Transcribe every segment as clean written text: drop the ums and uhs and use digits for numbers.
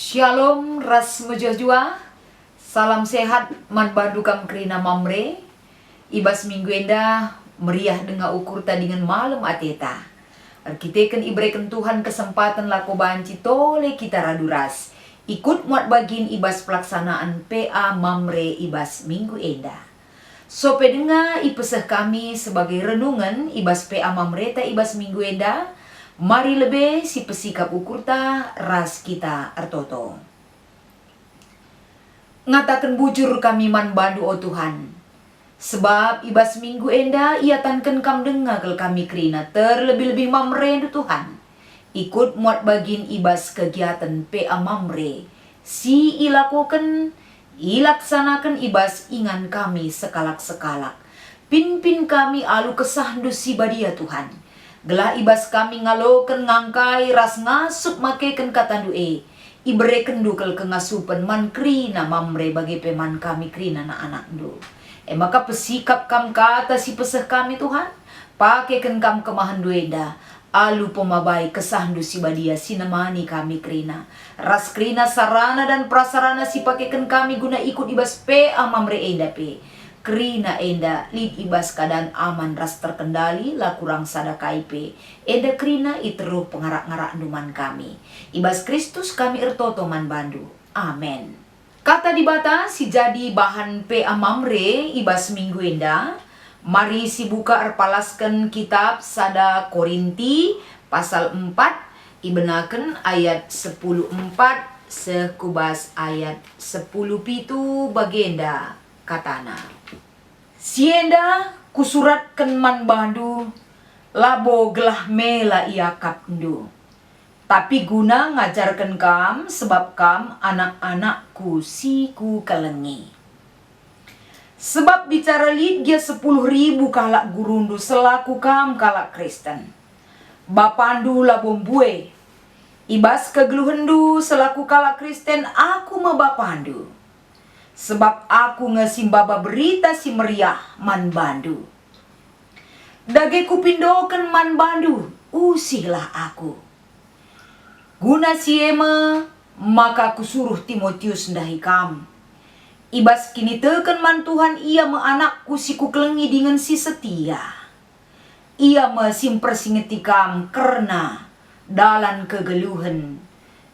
Shalom ras mejojua. Salam sehat man badukam krina mamre. Ibas minggu enda meriah dengan ukur tadingan malam ateta. Arkiteken ibreken Tuhan kesempatan lako banci tole kita raduras. Ikut muat bagin ibas pelaksanaan PA mamre ibas minggu enda. So pedenga ipeseh kami sebagai renungan ibas PA mamre ta ibas minggu enda. Mari lebih si pesikap ukur ta ras kita artoto. Ngatakan bujur kami man bandu o Tuhan. Sebab ibas minggu enda ia tanken kam dengakel kami krina terlebih-lebih mamre Tuhan. Ikut muat bagin ibas kegiatan PA mamre. Si ilakukan, ilaksanakan ibas ingan kami sekalak-sekalak. Pin kami alu kesahdu si badia Tuhan. Gelah ibas kami ngaloken ngangkai ras ngasup makeken kata due. Ibreken dukel kengasupan man krina mamre bagi peman kami krina na anak du. Maka pesikap kam kata si peseh kami Tuhan. Pakeken kam kemahan duenda. Alu pemabai kesahdu si badia sinemani kami krina. Ras krina sarana dan prasarana si pakeken kami guna ikut ibas PA mamre enda pe. Krina enda lid ibas keadaan aman ras terkendali la kurang sada kaipe. Enda krina iteruh pengarak-ngarak duman kami. Ibas Kristus kami ertoto man bandu. Amen. Kata dibata si jadi bahan PA mamre ibas minggu enda. Mari si buka erpalaskan kitab sada Korinti pasal 4. Ibenaken ayat 10:4 sekubas ayat 10:7 bagenda katana. Sienda kusuratkan man bandu labo gelah mela iakap ndu. Tapi guna ngajarkan kam sebab kam anak-anakku si ku kalengi. Sebab bicara lid dia 10.000 kalak gurundu selaku kam kalak Kristen. Bapandu labombue. Ibas kegeluhendu selaku kalak Kristen aku bapandu. Sebab aku ngesimbaba berita si meriah man bandu. Dage kupindoken man bandu, usihlah aku. Guna siema, maka kusuruh Timotius ndahi kam. Ibas kini teken man Tuhan ia anakku si kukelengi dengan si setia. Ia simpersingeti kam karena dalan kegeluhan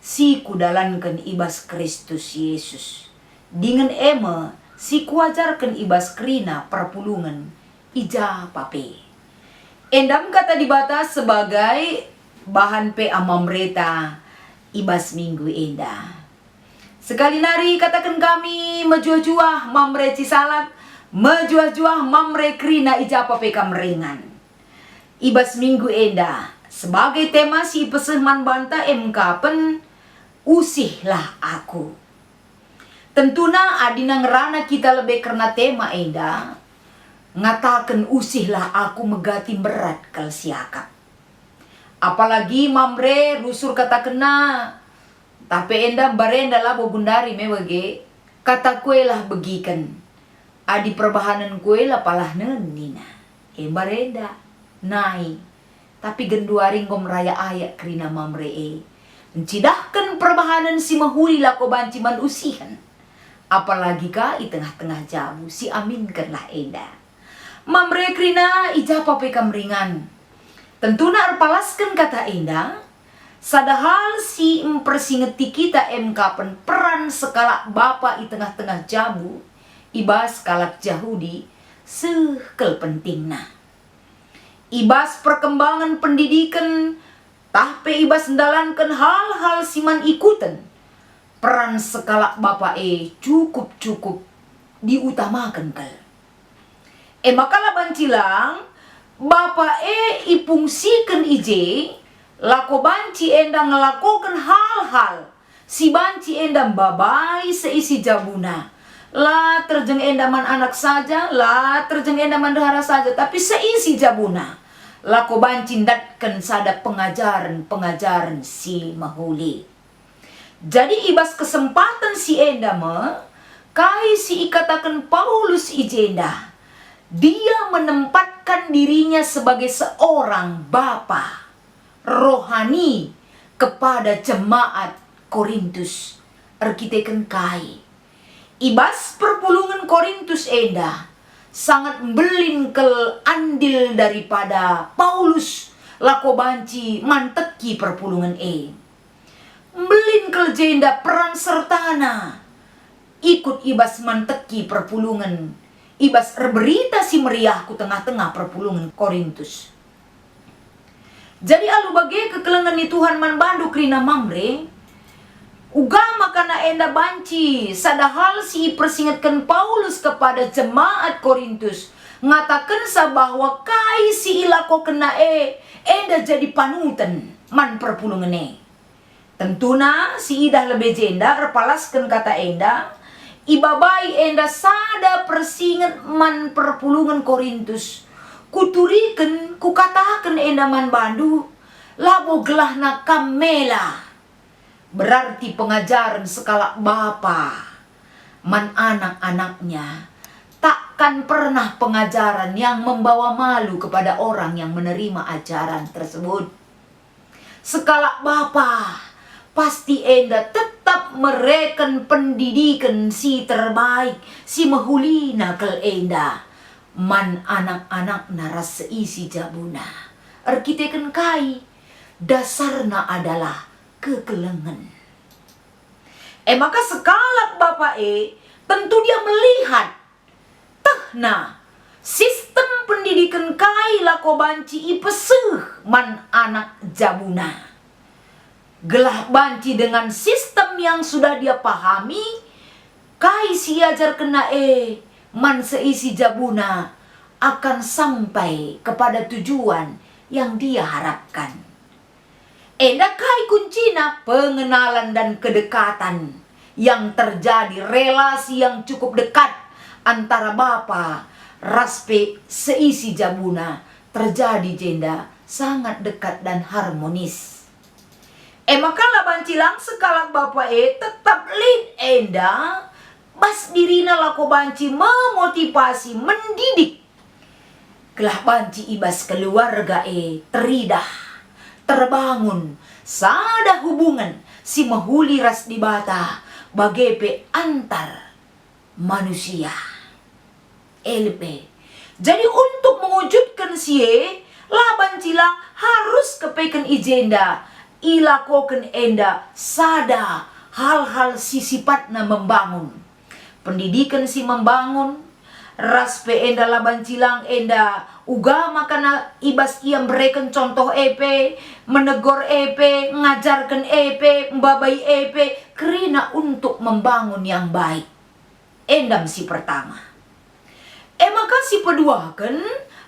si kudalankan ibas Kristus Yesus. Dengan ema si kuajarkan ibas krina perpulungan ija pape. Endam kata dibatas sebagai bahan PA mamreta ibas minggu enda. Sekali nari katakan kami mejuah-juah mamre cisalak, mejuah-juah mamre krina ija pape kamrengan. Ibas minggu enda sebagai tema si pesehman banta pen usihlah aku. Tentuna adina ngerana kita lebih karena tema enda. Ngatakan usihlah aku megati berat kal siakap. Apalagi mamre rusur kata kena. Tapi enda barenda lah bobundari mewege. Kata kue lah begikan. Adi perbahanan kue lah palah nenina. Barenda. Nai. Tapi genduaring gom raya ayak krina mamre mencidahkan perbahanan si mahuli lako banci man usihan. Apalagi ka i tengah-tengah jamu si aminkanlah enda. Mamre krina ijapa pe kamringan. Tentuna erpalaskan kata enda. Sadahal si mempersingeti kita kapan peran sekala bapa i tengah-tengah jamu. Ibas kalak Yahudi sekel pentingna. Ibas perkembangan pendidikan. Tahpe ibas ndalankan hal-hal siman ikutan. Peran sekala bapa cukup diutamakan kal. Makala bancilang bapa ipungsikan ije lako banci enda ngelakukan hal-hal si banci enda babai seisi jabuna. La terjeng enda man anak saja, la terjeng enda man dahara saja, tapi seisi jabuna. Lako banci datkan sada pengajaran si mahuli. Jadi ibas kesempatan si enda kai si ikatakan Paulus ijenda. Dia menempatkan dirinya sebagai seorang bapa rohani kepada jemaat Korintus. Erkiteken kai. Ibas perpulungan Korintus enda sangat belingkel andil daripada Paulus lako banci manteki perpulungan belingkel jenda peran sertana ikut ibas manteki perpulungan ibas berita si meriah ku tengah-tengah perpulungan Korintus. Jadi alu bage kekelengan ni Tuhan man bandu krina mamre ugama kana enda banci sadahal si persingatkan Paulus kepada jemaat Korintus ngatakan sa bahwa kai si ilako kena enda jadi panutan man perpulungan tentuna si idah lebih jenda repalaskan kata enda ibabai enda sada persingat man perpulungan Korintus kuturiken kukatakan enda man bandu labo gelahna kamela. Berarti pengajaran skala bapa man anak-anaknya takkan pernah pengajaran yang membawa malu kepada orang yang menerima ajaran tersebut. Skala bapa pasti enda tetap mereken pendidikan si terbaik si mahulina kel enda man anak-anak naras seisi jabuna. Erkiteken kai dasarna adalah kekelengan. Maka sekalak bapak tentu dia melihat nah sistem pendidikan kai lako banci ipeseh man anak jabuna. Gelah banci dengan sistem yang sudah dia pahami kai si ajar kena man seisi jabuna akan sampai kepada tujuan yang dia harapkan. Enda kai kuncina pengenalan dan kedekatan yang terjadi, relasi yang cukup dekat antara bapa raspe seisi jabuna terjadi jenda sangat dekat dan harmonis. Maka bancilang sekalak bapa tetap lead enda bas dirina lako banci memotivasi mendidik kelah banci ibas keluarga teridah terbangun sada hubungan si mahuli ras di bata bagepe antar manusia LP. Jadi untuk mewujudkan laban cilang harus kepeken ijenda ilakoken enda sada hal-hal si sifatna membangun pendidikan si membangun raspe enda laban cilang enda ugama kana ibas ia berikan contoh menegur ngajarkan mbabai kerina untuk membangun yang baik. Endam si pertama. Maka si kedua kan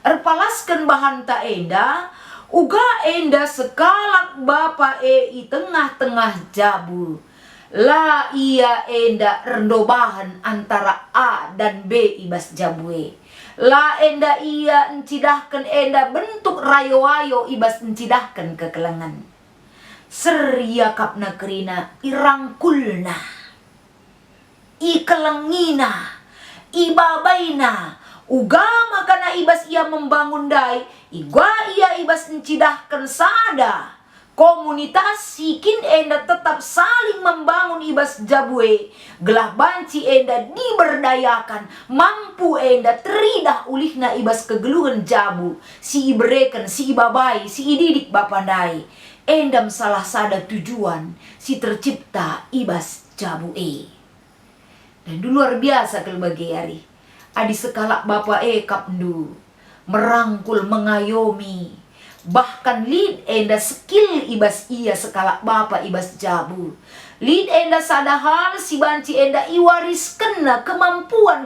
erpalaskan bahan ta enda uga enda sekalak bapa i tengah-tengah jabu la ia enda rendobahan antara A dan B ibas jabue. La enda ia encidahkan enda bentuk rayo-ayo ibas encidahkan kekelengan. Seria kapna kerina irangkulna. Ikelengina. Ibabaina. Ugama kana ibas ia membangun dai. Igwa ia ibas encidahkan sada. Komunitas sikin enda tetap saling membangun ibas jabue. Gelah banci enda diberdayakan. Mampu enda teridah ulihna ibas kegeluhan jabu. Si ibereken, si ibabai, si ididik bapandai. Endam salah sada tujuan si tercipta ibas jabue. Dan luar biasa kelbagi hari. Adi sekalak bapa kapndu. Merangkul mengayomi. Bahkan lid enda skill ibas ia sekalak bapa ibas jabu. Lid enda sadahal si banci enda iwariskan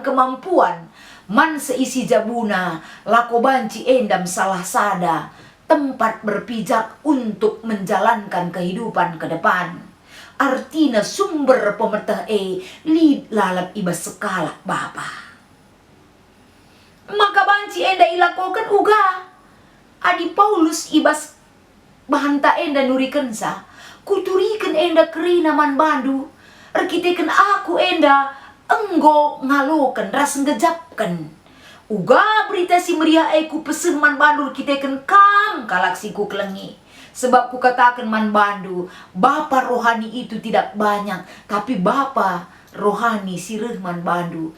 kemampuan man seisi jabuna lako banci endam salah sada tempat berpijak untuk menjalankan kehidupan ke depan. Artina sumber pemertah lid lalap ibas sekalak bapa. Maka banci enda ilakokan uga Adi Paulus ibas bahanta enda nurikensa kuturiken enda kerina man bandu erkiteken aku enda enggo ngaloken ras ngejapken Uga berita si meriah ku pesen man bandu kita kam galaksi ku kelengi. Sebab ku katakan man bandu, bapa rohani itu tidak banyak, tapi bapa rohani si man bandu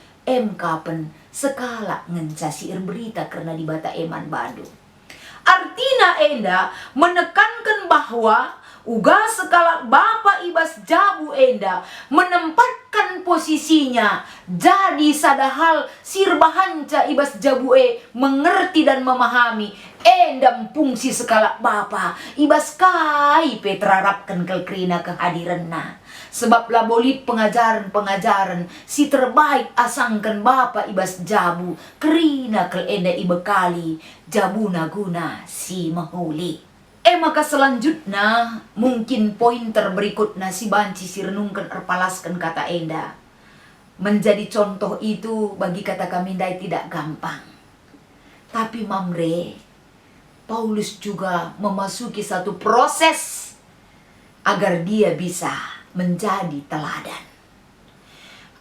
kapen sekala ngencasi berita karena dibata eman bandu. Artina enda menekankan bahwa uga sekala bapa ibas jabu enda menempatkan posisinya jadi sadahal sirbahanca ibas jabu mengerti dan memahami enda fungsi sekala bapa ibas kai petrarapkan kelkrina kehadiranna. Sebab labolit pengajaran-pengajaran si terbaik asangkan bapa ibas jabu kerina kel enda ibekali jabuna guna si mahuli. Maka selanjutnya mungkin pointer berikutnya si banci si renungkan erpalaskan kata enda. Menjadi contoh itu bagi kata kami dai tidak gampang. Tapi mamre, Paulus juga memasuki satu proses agar dia bisa menjadi teladan.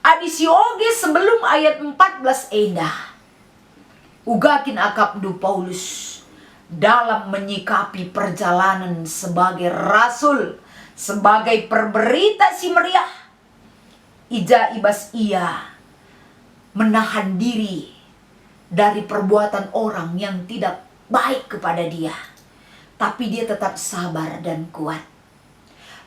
Adisi oge sebelum ayat 14 enda. Ugakin akapdu Paulus dalam menyikapi perjalanan sebagai rasul, sebagai perberita si meriah. Ija ibas ia menahan diri dari perbuatan orang yang tidak baik kepada dia. Tapi dia tetap sabar dan kuat.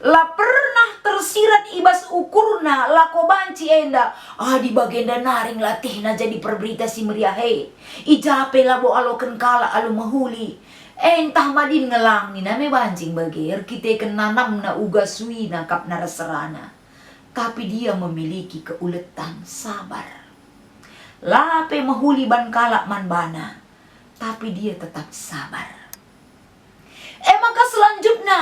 La pernah tersirat ibas ukurna lako banci enda. Di bagenda naring latihna jadi perberita si meriah Ijape labo aloken kala alo mahuli. Entah madin ngelang ni name bancing bagir kita kenanam na uga suina kap narasarana. Tapi dia memiliki keuletan sabar. Lape mahuli ban kala man bana. Tapi dia tetap sabar. Maka selanjutnya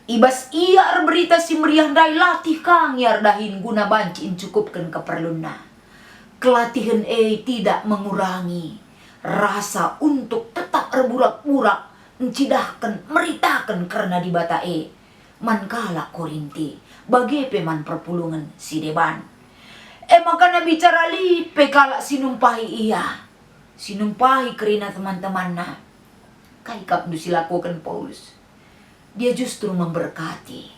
ibas ia berita si meriah dai latih kang yar dahin guna banci incukupkan keperluna. Kelatihan tidak mengurangi rasa untuk tetap berburak-burak encidahkan meritakan karena dibata mankala Korinti bagi peman perpulungan si deban. Maka na bicara li pekala sinumpahi sinumpahi kerina teman-teman na kaikap du silakukan Paulus. Dia justru memberkati.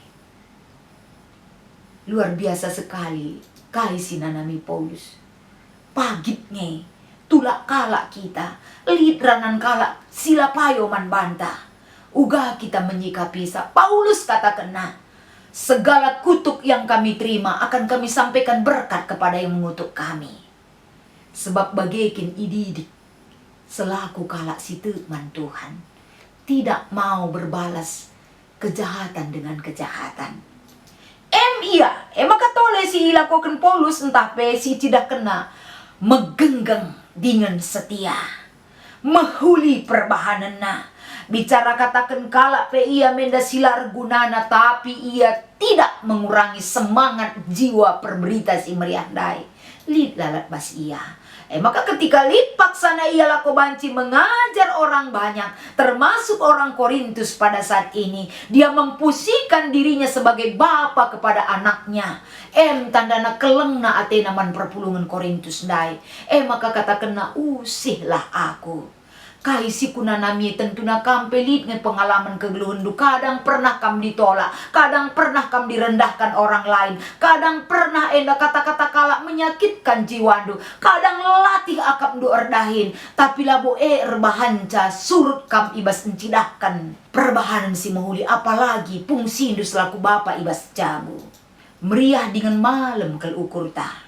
Luar biasa sekali kai sinanami Paulus. Pagitnya tulak kalak kita, lidranan kalak sila payo man banta. Uga kita menyikapi Paulus katakan segala kutuk yang kami terima akan kami sampaikan berkat kepada yang mengutuk kami. Sebab bagaikan ididik selaku kalak si teman Tuhan tidak mau berbalas kejahatan dengan kejahatan. Maka tole si ilakokan Paulus entah pe si tidak kena megenggeng dengan setia. Mahuli perbahanan bicara katakan kalak pe ia menda silar gunana tapi ia tidak mengurangi semangat jiwa perberita si meriah dai. Lid lalat bas ia. Maka ketika lipak sana ia lako banci mengajar orang banyak, termasuk orang Korintus pada saat ini. Dia mempusikan dirinya sebagai bapa kepada anaknya. Tandana kelengna atena man perpulungan Korintus dai. Maka katakan usihlah aku. Kaisi kunanami tentuna kampelit nge pengalaman kegeluhendu. Kadang pernah kam ditolak, kadang pernah kam direndahkan orang lain, kadang pernah enda kata-kata kalak menyakitkan jiwandu, kadang latih akap du erdahin, tapi labo erbahanca surut kam ibas encidahkan perbahanan si mahuli, apalagi fungsi indu selaku bapa ibas jabu. Meriah dengan malam kel ukur ta.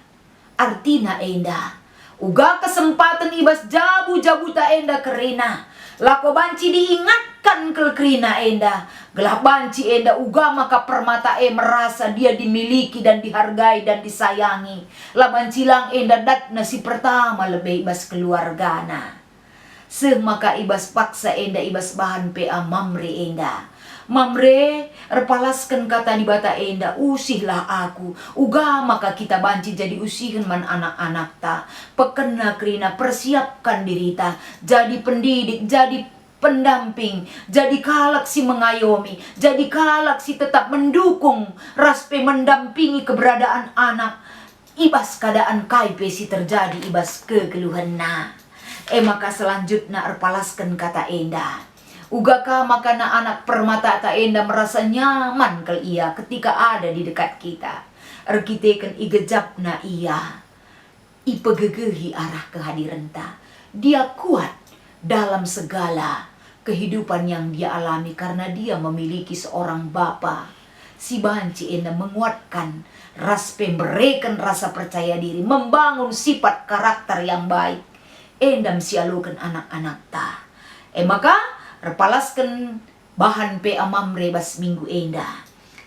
Artina enda uga kesempatan ibas jabu-jabu ta enda kerina. Lako banci diingatkan ke kerina enda. Gelap banci enda uga maka permata merasa dia dimiliki dan dihargai dan disayangi. La banci lang enda dat nasi pertama lebih ibas keluargana. Maka ibas paksa enda ibas bahan pea mamre enda. Mamre, erpalaskan kata di bata enda, usihlah aku. Uga maka kita banci jadi usihan man anak-anak ta. Pekena kerina persiapkan diri ta. Jadi pendidik, jadi pendamping. Jadi kalak si mengayomi. Jadi kalak si tetap mendukung. Raspe mendampingi keberadaan anak. Ibas keadaan kaipe si terjadi ibas kegeluhan Maka selanjutnya erpalaskan kata enda. Ugakah makana anak permata ta enda merasa nyaman kel ia ketika ada di dekat kita. Erkiteken igejapna ia. Ipegegehi arah kehadiran ta. Dia kuat dalam segala kehidupan yang dia alami karena dia memiliki seorang bapa. Si banci enda menguatkan pemberikan rasa percaya diri, membangun sifat karakter yang baik. Endam sialukan anak-anak ta. Maka repalaskan bahan pe amamre bas minggu enda.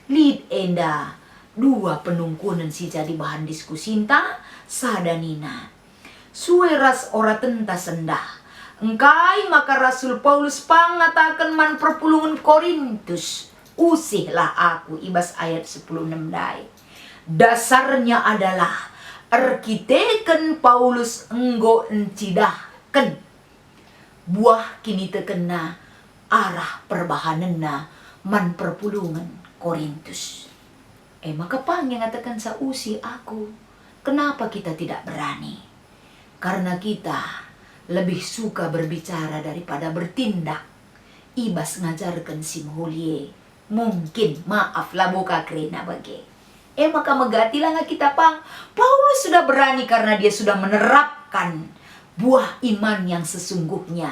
Lid enda dua penungkunan si jadi bahan diskusinta sadanina. Sueras ora tenta sendah. Engkai maka Rasul Paulus pangatakan man perpulungan Korintus. Usihlah aku ibas ayat 10 dai. Dasarnya adalah arkiteken Paulus enggo encidahken buah kini tekena arah perbahanena man perpulungan Korintus. Maka pang yang ngatakan sa usi aku. Kenapa kita tidak berani? Karena kita lebih suka berbicara daripada bertindak. Ibas ngajarkan si mulie. Mungkin maaf lah buka krena bagi. Maka megatilah nga kita pang. Paulus sudah berani karena dia sudah menerapkan buah iman yang sesungguhnya.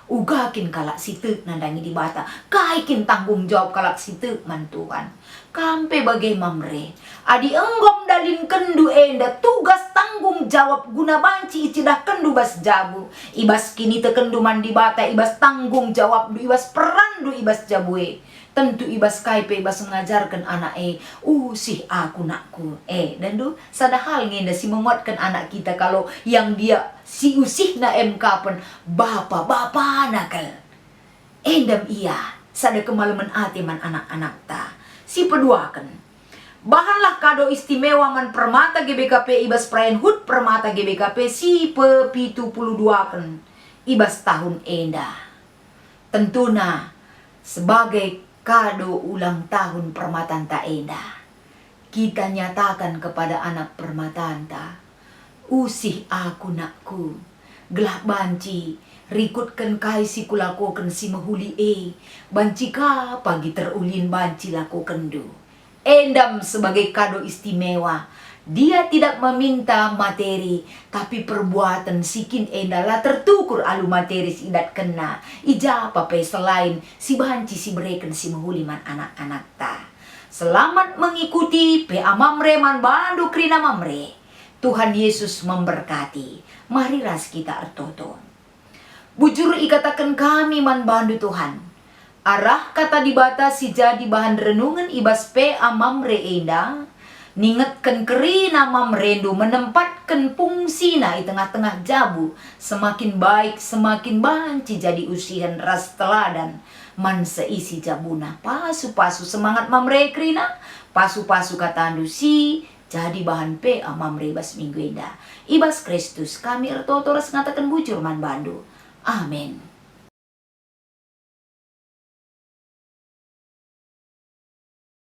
Ugakin kalak situ nandangi di bata. Kaikin tanggung jawab kalak situ man Tuhan. Kampe bagai mamre. Adi enggom dalin kendu enda. Tugas tanggung jawab guna banci icidah kendu bas jabu. Ibas kini te kendu man di bata. Ibas tanggung jawab du. Ibas peran du ibas jabue. Tentu ibas kaipe ibas mengajarkan anak usih aku nakku. Dan du sadahal ngenda si menguatkan anak kita kalau yang dia si usih na kapan bapa nakal. Endam iya sada kemalaman ati man anak-anak ta. Si peduakan. Bahanlah kado istimewa man permata GBKP ibas perayaan HUT permata GBKP si pe-72 kan ibas tahun enda. Tentuna sebagai kado ulang tahun permatanta enda. Kita nyatakan kepada anak permatanta, usih aku nakku, gelah banci, rikutkan kai si kulakokan si mahuli banci ka pagi terulin banci lakokan du. Endam sebagai kado istimewa. Dia tidak meminta materi, tapi perbuatan sikin endalah tertukur alu materi si idat kena. Ija papai selain si banci si bereken si mahuliman anak-anak ta. Selamat mengikuti pe amamre man bandu krina mamre. Tuhan Yesus memberkati. Mari ras kita ertoto. Bujur ikatakan kami man bandu Tuhan. Arah kata dibata si jadi bahan renungan ibas pe amamre enda. Ningetkan kerina mamrendu menempatkan fungsina di tengah-tengah jabu. Semakin baik, semakin banci jadi usihan ras teladan. Man seisi jabuna. Pasu-pasu semangat mamre kerina. Pasu-pasu kata andusi. Jadi bahan pe mamre bas minggu enda. Ibas Kristus kami ertotoras ngatakan bujur man bandu. Amin.